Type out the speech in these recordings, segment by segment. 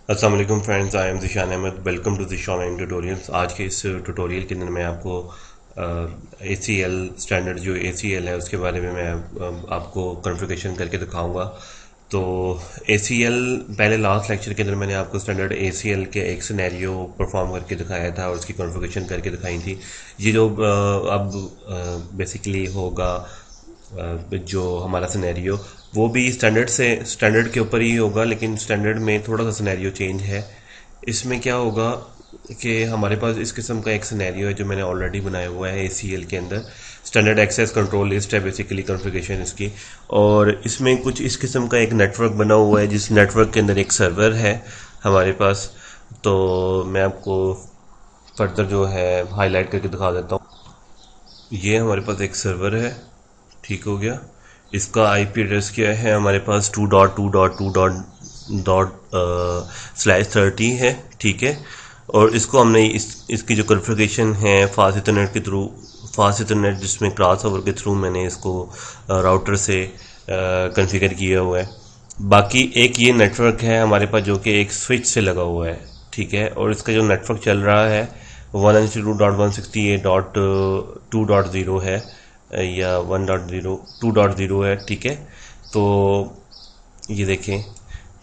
अस्सलाम वालेकुम friends, I am Zishan Ahmad. Welcome to Zish online tutorials. आज के इस ट्यूटोरियल के अंदर मैं आपको ACL स्टैंडर्ड जो ACL है उसके बारे में मैं आपको कॉन्फ़िगरेशन करके दिखाऊंगा। तो ACL पहले लास्ट लेक्चर के अंदर मैंने आपको स्टैंडर्ड ACL के एक सिनेरियो परफॉर्म करके दिखाया था और उसकी कॉन्फ़िगरेशन करके दिखाई थी। ये जो अब बेसिकली होगा जो हमारा सिनेरियो वो भी स्टैंडर्ड के ऊपर ही होगा, लेकिन स्टैंडर्ड में थोड़ा सा सिनेरियो चेंज है। इसमें क्या होगा कि हमारे पास इस किस्म का एक सिनेरियो है जो मैंने ऑलरेडी बनाया हुआ है ACL के अंदर। स्टैंडर्ड एक्सेस कंट्रोल लिस्ट है बेसिकली कॉन्फ़िगरेशन इसकी, और इसमें कुछ इस किस्म का एक नेटवर्क बना हुआ है जिस नेटवर्क के अंदर एक सर्वर है हमारे पास। तो मैं आपको फर्दर जो है हाईलाइट करके दिखा देता हूँ। ये हमारे पास एक सर्वर है, ठीक हो गया। इसका IP एड्रेस क्या है हमारे पास 2.2.2.2./30 है, ठीक है। और इसको हमने इसकी जो कॉन्फ़िगरेशन है फास्ट इथरनेट जिसमें क्रॉस ओवर के थ्रू मैंने इसको राउटर से कॉन्फ़िगर किया हुआ है। बाकी एक ये नेटवर्क है हमारे पास जो कि एक स्विच से लगा हुआ है, ठीक है। और इसका जो नेटवर्क चल रहा है 192.168.2.0 है या 1.0 2.0 है, ठीक है। तो ये देखें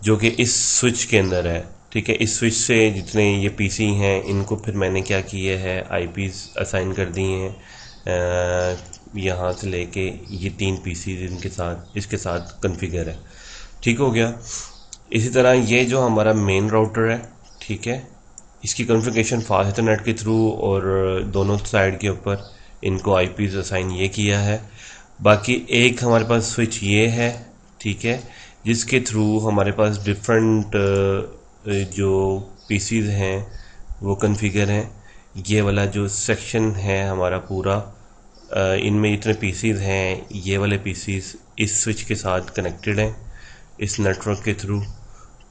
जो कि इस स्विच के अंदर है, ठीक है। इस स्विच से जितने ये पीसी हैं इनको फिर मैंने क्या किया है IPs असाइन कर दिए हैं। यहाँ से लेके ये 3 पीसी इनके साथ इसके साथ कॉन्फ़िगर है, ठीक हो गया। इसी तरह ये जो हमारा मेन राउटर है, ठीक है, इसकी कॉन्फ़िगरेशन फास्ट इथरनेट के थ्रू और दोनों साइड के ऊपर इनको IPs असाइन ये किया है। बाकी एक हमारे पास स्विच ये है, ठीक है, जिसके थ्रू हमारे पास डिफरेंट जो पीसीज हैं वो कॉन्फ़िगर हैं। ये वाला जो सेक्शन है हमारा पूरा, इनमें जितने पीसीज हैं ये वाले पीसीज इस स्विच के साथ कनेक्टेड हैं इस नेटवर्क के थ्रू।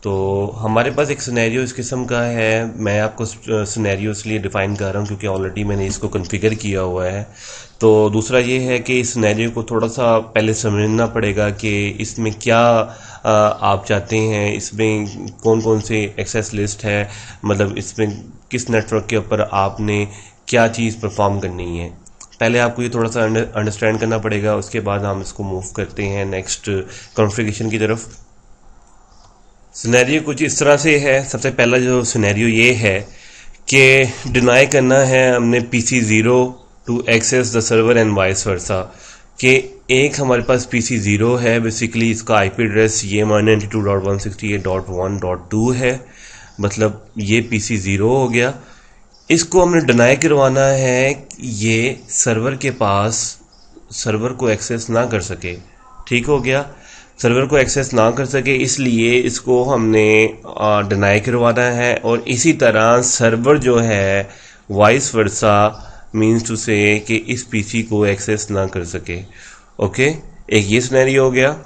तो हमारे पास एक सिनेरियो इस किस्म का है। मैं आपको सिनेरियो इसलिए डिफाइन कर रहा हूँ क्योंकि ऑलरेडी मैंने इसको कॉन्फ़िगर किया हुआ है। तो दूसरा ये है कि इस सिनेरियो को थोड़ा सा पहले समझना पड़ेगा कि इसमें क्या आप चाहते हैं, इसमें कौन कौन से एक्सेस लिस्ट है, मतलब इसमें किस नेटवर्क के ऊपर आपने क्या चीज़ परफॉर्म करनी है। पहले आपको ये थोड़ा सा अंडरस्टैंड करना पड़ेगा, उसके बाद हम इसको मूव करते हैं नेक्स्ट कॉन्फ़िगरेशन की तरफ। सिनेरियो कुछ इस तरह से है। सबसे पहला जो सिनेरियो ये है कि डिनाई करना है हमने PC0 to access the server and vice versa. कि एक हमारे पास PC0 है, बेसिकली इसका IP एड्रेस ये 192.168.1.2 है, मतलब ये PC0 हो गया। इसको हमने डिनाई करवाना है ये सर्वर के पास सर्वर को एक्सेस ना कर सके, ठीक हो गया। सर्वर को एक्सेस ना कर सके इसलिए इसको हमने डिनाई करवाना है। और इसी तरह सर्वर जो है वाइस वर्सा मीन्स टू से कि इस पीसी को एक्सेस ना कर सके। ओके, एक ये सिनेरियो हो गया।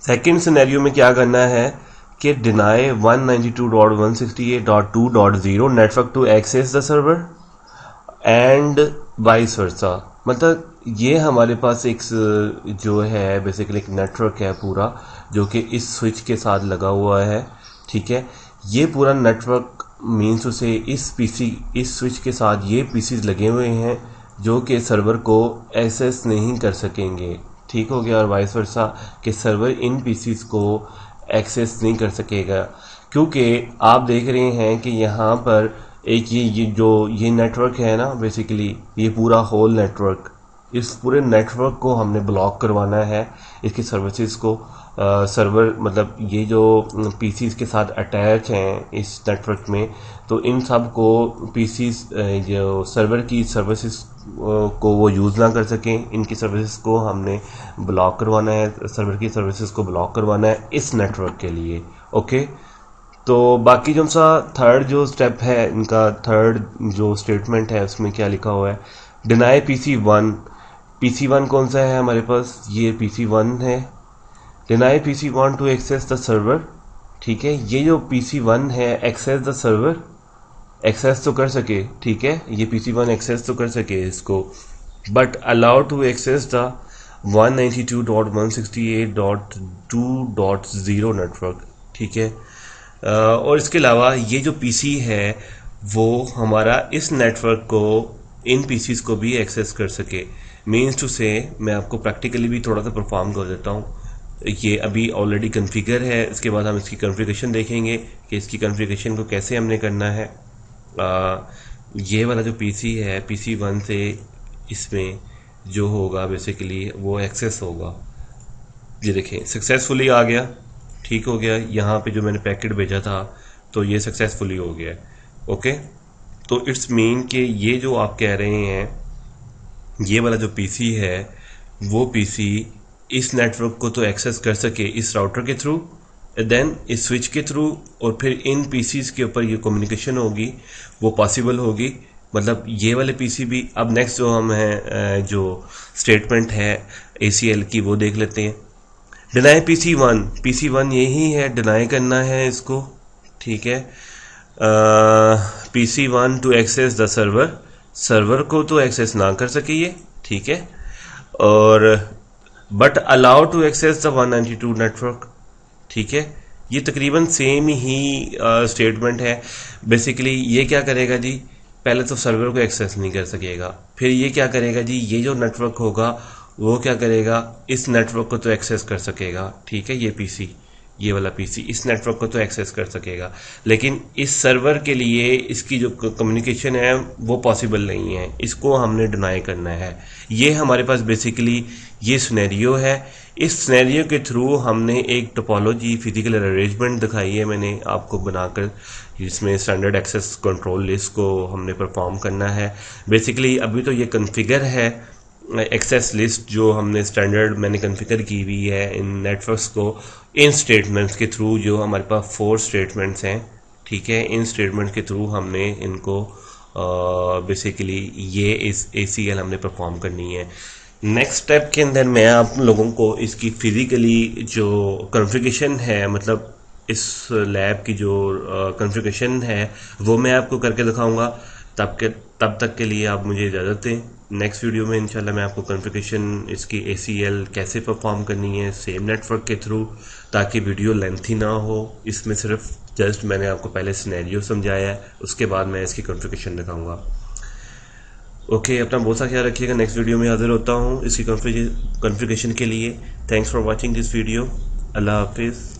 सेकंड सिनेरियो में क्या करना है कि deny 192.168.2.0 network to access the server and vice versa. मतलब ये हमारे पास एक जो है बेसिकली एक नेटवर्क है पूरा जो कि इस स्विच के साथ लगा हुआ है, ठीक है। ये पूरा नेटवर्क मीन्स उसे इस स्विच के साथ ये पीसीज लगे हुए हैं जो कि सर्वर को एक्सेस नहीं कर सकेंगे, ठीक हो गया। और वाइस वर्सा कि सर्वर इन पीसीज को एक्सेस नहीं कर सकेगा, क्योंकि आप देख रहे हैं कि यहाँ पर एक ये नेटवर्क है ना, बेसिकली ये पूरा होल नेटवर्क, इस पूरे नेटवर्क को हमने ब्लॉक करवाना है, इसकी सर्विसेज को। सर्वर मतलब ये जो पीसीज के साथ अटैच हैं इस नेटवर्क में, तो इन सब को पीसीज जो सर्वर की सर्विसेज को वो यूज़ ना कर सकें, इनकी सर्विसेज को हमने ब्लॉक करवाना है, सर्वर की सर्विसेज को ब्लॉक करवाना है इस नेटवर्क के लिए। ओके, तो बाकी जो सा थर्ड जो स्टेप है इनका, थर्ड जो स्टेटमेंट है उसमें क्या लिखा हुआ है, डिनाई PC1 कौन सा है हमारे पास, ये PC1 है। Deny PC1 to access the server, ठीक है। ये जो PC1 है एक्सेस द सर्वर, एक्सेस तो कर सके, ठीक है, ये PC1 एक्सेस तो कर सके इसको, but allow to access the 192.168.2.0 network, ठीक है। और इसके अलावा ये जो पीसी है वो हमारा इस नेटवर्क को इन पीसीज को भी एक्सेस कर सके। मीन्स टू से मैं आपको प्रैक्टिकली भी थोड़ा सा परफॉर्म कर देता हूँ। ये अभी ऑलरेडी कॉन्फ़िगर है, इसके बाद हम इसकी कॉन्फ़िगरेशन देखेंगे कि इसकी कॉन्फ़िगरेशन को कैसे हमने करना है। ये वाला जो पीसी है, पीसी 1 से इसमें जो होगा बेसिकली वो एक्सेस होगा। ये देखें सक्सेसफुली आ गया, ठीक हो गया। यहाँ पे जो मैंने पैकेट भेजा था तो ये सक्सेसफुली हो गया। ओके, तो इट्स मीन कि ये जो आप कह रहे हैं ये वाला जो पीसी है वो पीसी इस नेटवर्क को तो एक्सेस कर सके इस राउटर के थ्रू, देन इस स्विच के थ्रू, और फिर इन पीसीज के ऊपर ये कम्युनिकेशन होगी वो पॉसिबल होगी। मतलब ये वाले पीसी भी। अब नेक्स्ट जो हम है जो स्टेटमेंट है ACL की वो देख लेते हैं। डिनाई पीसी वन यही है, डिनाई करना है इसको, ठीक है। PC1 to access the server को तो एक्सेस ना कर सके ये, ठीक है। और but allow to access the 192 network, ठीक है। ये तकरीबन सेम ही स्टेटमेंट है। बेसिकली ये क्या करेगा जी, पहले तो सर्वर को एक्सेस नहीं कर सकेगा, फिर ये क्या करेगा जी, ये जो नेटवर्क होगा वो क्या करेगा, इस नेटवर्क को तो एक्सेस कर सकेगा, ठीक है। ये पीसी, ये वाला पीसी इस नेटवर्क को तो एक्सेस कर सकेगा, लेकिन इस सर्वर के लिए इसकी जो कम्युनिकेशन है वो पॉसिबल नहीं है, इसको हमने डिनाई करना है। ये हमारे पास बेसिकली ये सिनेरियो है। इस सिनेरियो के थ्रू हमने एक टोपोलॉजी फिजिकल अरेंजमेंट दिखाई है मैंने आपको बनाकर, जिसमें स्टैंडर्ड एक्सेस कंट्रोल लिस्ट को हमने परफॉर्म करना है। बेसिकली अभी तो ये कॉन्फ़िगर है एक्सेस लिस्ट जो हमने स्टैंडर्ड मैंने कॉन्फ़िगर की हुई है इन नेटवर्क्स को इन स्टेटमेंट्स के थ्रू, जो हमारे पास 4 स्टेटमेंट्स हैं, ठीक है। इन स्टेटमेंट के थ्रू हमने इनको बेसिकली ये इस ACL हमने परफॉर्म करनी है। नेक्स्ट स्टेप के अंदर मैं आप लोगों को इसकी फिजिकली जो कॉन्फ़िगरेशन है, मतलब इस लैब की जो कॉन्फ़िगरेशन है वो मैं आपको करके दिखाऊंगा। तब तक के लिए आप मुझे इजाज़त दें। नेक्स्ट वीडियो में इंशाल्लाह मैं आपको कॉन्फ़िगरेशन इसकी ACL कैसे परफॉर्म करनी है सेम नेटवर्क के थ्रू, ताकि वीडियो लेंथी ना हो। इसमें सिर्फ जस्ट मैंने आपको पहले सिनेरियो समझाया है, उसके बाद मैं इसकी कॉन्फ़िगरेशन दिखाऊंगा। ओके, अपना बहुत सा ख्याल रखिएगा। नेक्स्ट वीडियो में हाजिर होता हूँ इसकी कॉन्फ़िगरेशन के लिए। Thanks for watching this video. अल्लाह हाफिज़।